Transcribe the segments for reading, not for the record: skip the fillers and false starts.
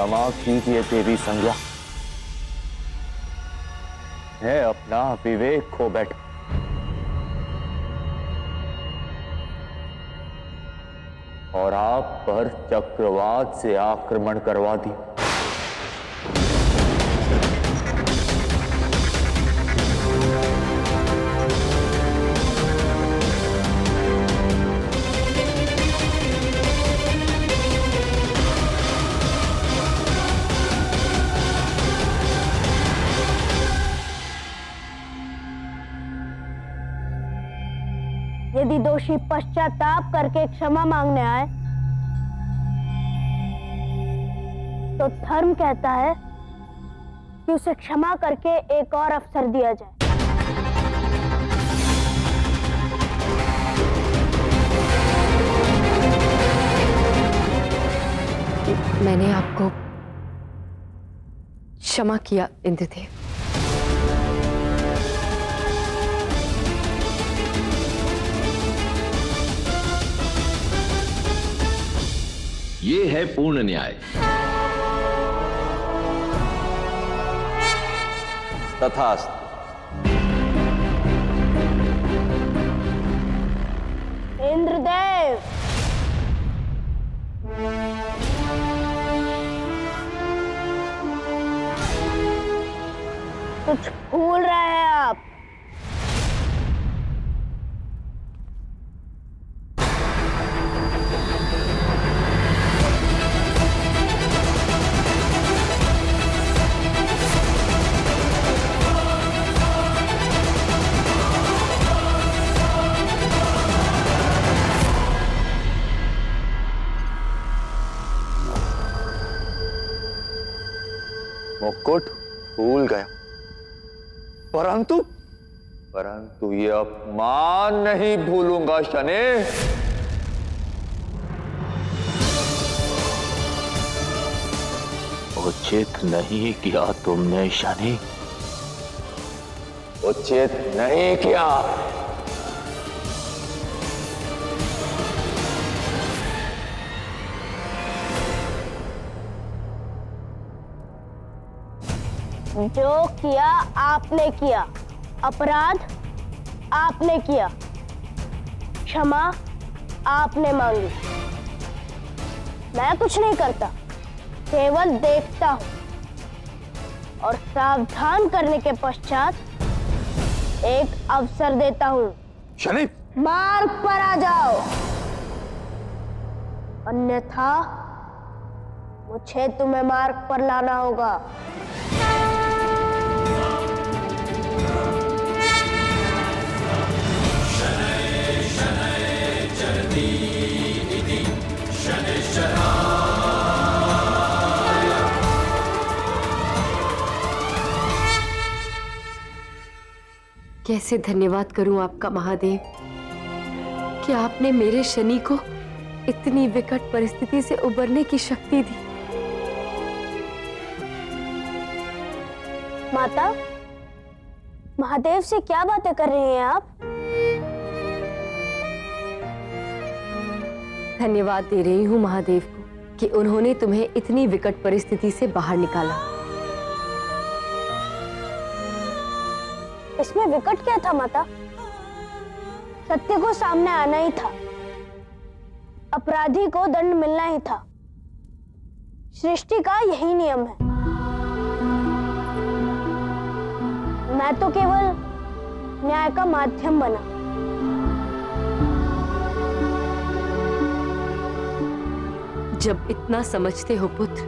क्षमा कीजिए देवी संज्ञा, मैं अपना विवेक खो बैठा और आप पर चक्रवात से आक्रमण करवा दिया। यदि दोषी पश्चाताप करके क्षमा मांगने आए तो धर्म कहता है कि उसे क्षमा करके एक और अवसर दिया जाए। मैंने आपको क्षमा किया इंद्रदेव। ये है पूर्ण न्याय। तथास्तु। इंद्रदेव, कुछ भूल रहे हैं आप। मुकुट भूल गया, परंतु ये अपमान नहीं भूलूंगा शनि। उचित नहीं किया तुमने शनि, उचित नहीं किया। जो किया आपने किया, अपराध आपने किया, क्षमा आपने मांगी। मैं कुछ नहीं करता, केवल देखता हूं और सावधान करने के पश्चात एक अवसर देता हूं। शनि, मार्ग पर आ जाओ, अन्यथा मुझे तुम्हें मार्ग पर लाना होगा। कैसे धन्यवाद करूं आपका महादेव कि आपने मेरे शनि को इतनी विकट परिस्थिति से उबरने की शक्ति दी। माता, महादेव से क्या बातें कर रही हैं आप? धन्यवाद दे रही हूं महादेव को कि उन्होंने तुम्हें इतनी विकट परिस्थिति से बाहर निकाला। इसमें विकट क्या था माता? सत्य को सामने आना ही था, अपराधी को दंड मिलना ही था। सृष्टि का यही नियम है। मैं तो केवल न्याय का माध्यम बना। जब इतना समझते हो पुत्र,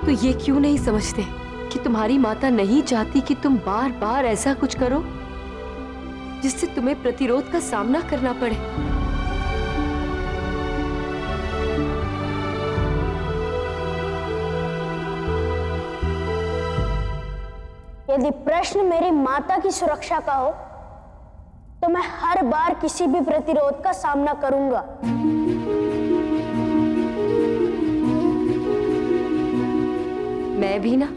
तो ये क्यों नहीं समझते कि तुम्हारी माता नहीं चाहती कि तुम बार बार ऐसा कुछ करो जिससे तुम्हें प्रतिरोध का सामना करना पड़े। यदि प्रश्न मेरी माता की सुरक्षा का हो तो मैं हर बार किसी भी प्रतिरोध का सामना करूंगा। मैं भी ना,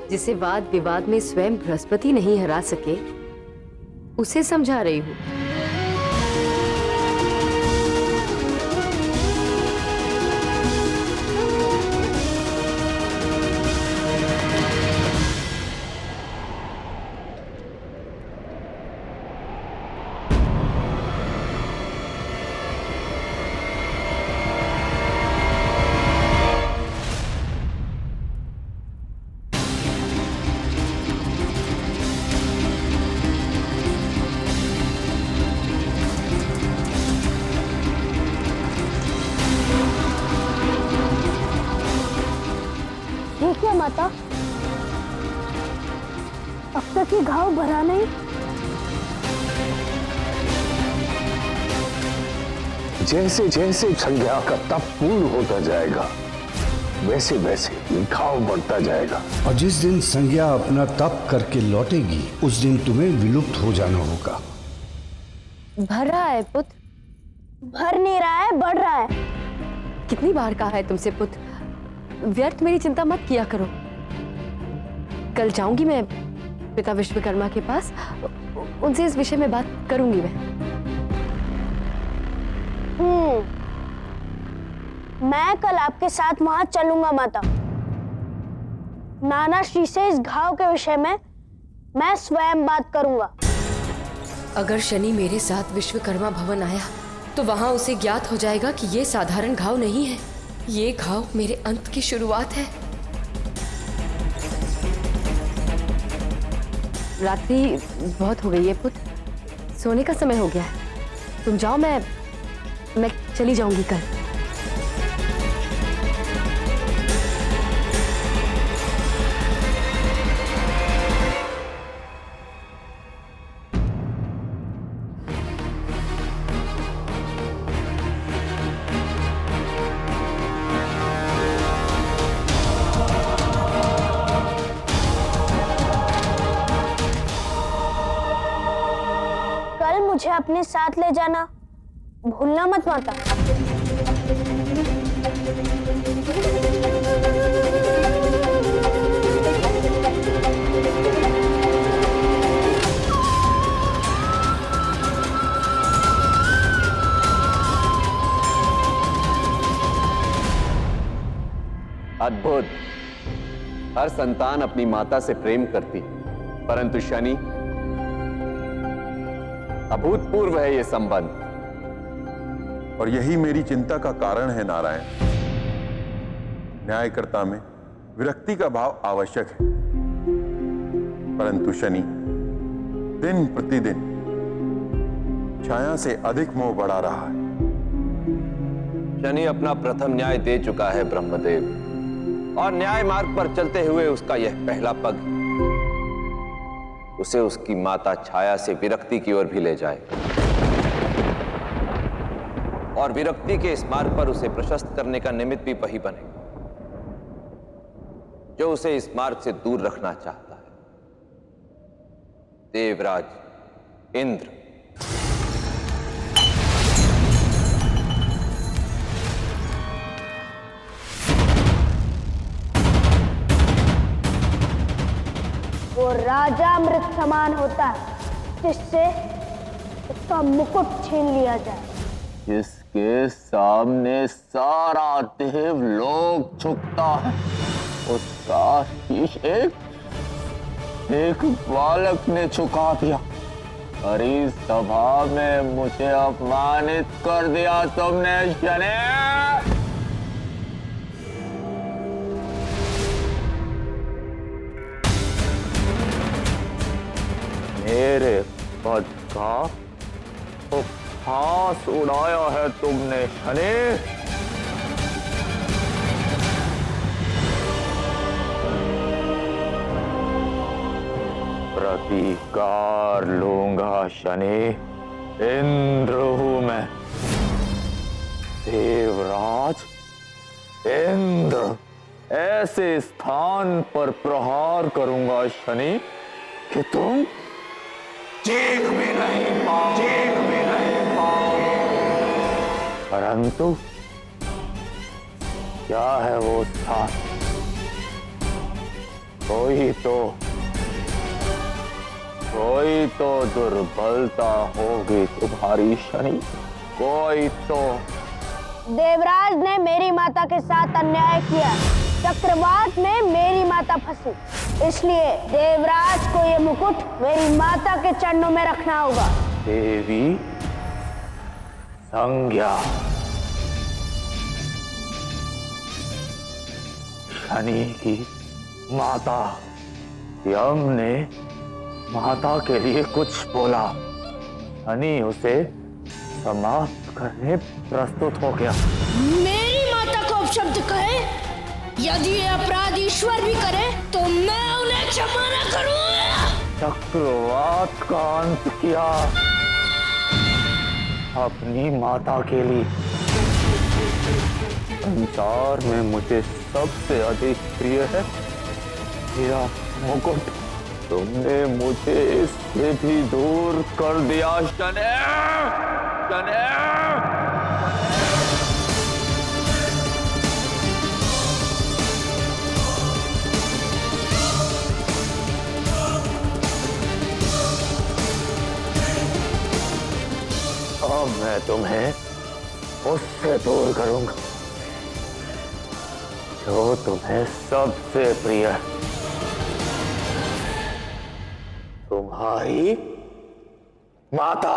जिसे वाद विवाद में स्वयं बृहस्पति नहीं हरा सके, उसे समझा रही हूं। माता? अब तक ये घाव भरा नहीं। जैसे जैसे संज्ञा का तप पूर्ण होता जाएगा वैसे वैसे ये घाव बढ़ता जाएगा, और जिस दिन संज्ञा अपना तप करके लौटेगी उस दिन तुम्हें विलुप्त हो जाना होगा। भर रहा है पुत्र। भर नहीं रहा है, बढ़ रहा है। कितनी बार कहा है तुमसे पुत्र, व्यर्थ मेरी चिंता मत किया करो। कल जाऊंगी मैं पिता विश्वकर्मा के पास, उनसे इस विषय में बात करूंगी मैं। मैं कल आपके साथ वहां चलूंगा माता। नाना श्री से इस घाव के विषय में मैं स्वयं बात करूंगा। अगर शनि मेरे साथ विश्वकर्मा भवन आया तो वहां उसे ज्ञात हो जाएगा कि ये साधारण घाव नहीं है, ये घाव मेरे अंत की शुरुआत है। रात्रि बहुत हो गई है पुत्र, सोने का समय हो गया है। तुम जाओ, मैं चली जाऊंगी कल। कल मुझे अपने साथ ले जाना भूलना मत माता। अद्भुत। हर संतान अपनी माता से प्रेम करती, परंतु शनि, अभूतपूर्व है ये संबंध। और यही मेरी चिंता का कारण है नारायण। न्यायकर्ता में विरक्ति का भाव आवश्यक है, परंतु शनि दिन प्रतिदिन छाया से अधिक मोह बढ़ा रहा है। शनि अपना प्रथम न्याय दे चुका है ब्रह्मदेव, और न्याय मार्ग पर चलते हुए उसका यह पहला पग उसे उसकी माता छाया से विरक्ति की ओर भी ले जाए, और विरक्ति के इस मार्ग पर उसे प्रशस्त करने का निमित्त भी वही बनेगा जो उसे इस मार्ग से दूर रखना चाहता है। देवराज इंद्र। वो राजामृत समान होता है जिससे उसका मुकुट छीन लिया जाए, जिसके सामने सारा देव लोग झुकता है, उसका शीश एक बालक ने झुका दिया। हरी सभा में मुझे अपमानित कर दिया तुमने शनि। मेरे पद का उपहास उड़ाया है तुमने शनि। प्रतिकार लूंगा शनि। इंद्र हूं मैं, देवराज इंद्र। ऐसे स्थान पर प्रहार करूंगा शनि कि तुम चीख भी नहीं पाओ। परंतु क्या है वो स्थान? कोई तो दुर्बलता होगी तुम्हारी शनि, कोई तो। देवराज ने मेरी माता के साथ अन्याय किया, चक्रवात में मेरी माता फंसी, इसलिए देवराज को ये मुकुट मेरी माता के चरणों में रखना होगा। देवी संज्ञा, शनि की माता। यम ने माता के लिए कुछ बोला, शनि उसे समाप्त करने प्रस्तुत हो गया। मेरी माता को अपशब्द कहे यदि ये अपराध ईश्वर भी करे तो मैं उन्हें क्षमा न करूंगा। चक्रवात का अंत किया अपनी माता के लिए। संसार में मुझे सबसे अधिक प्रिय है मेरा मुकुट। तुमने मुझे इससे भी दूर कर दिया शनै। शनै अब मैं तुम्हें उससे दूर करूंगा जो तुम्हें सबसे प्रिय है, तुम्हारी माता।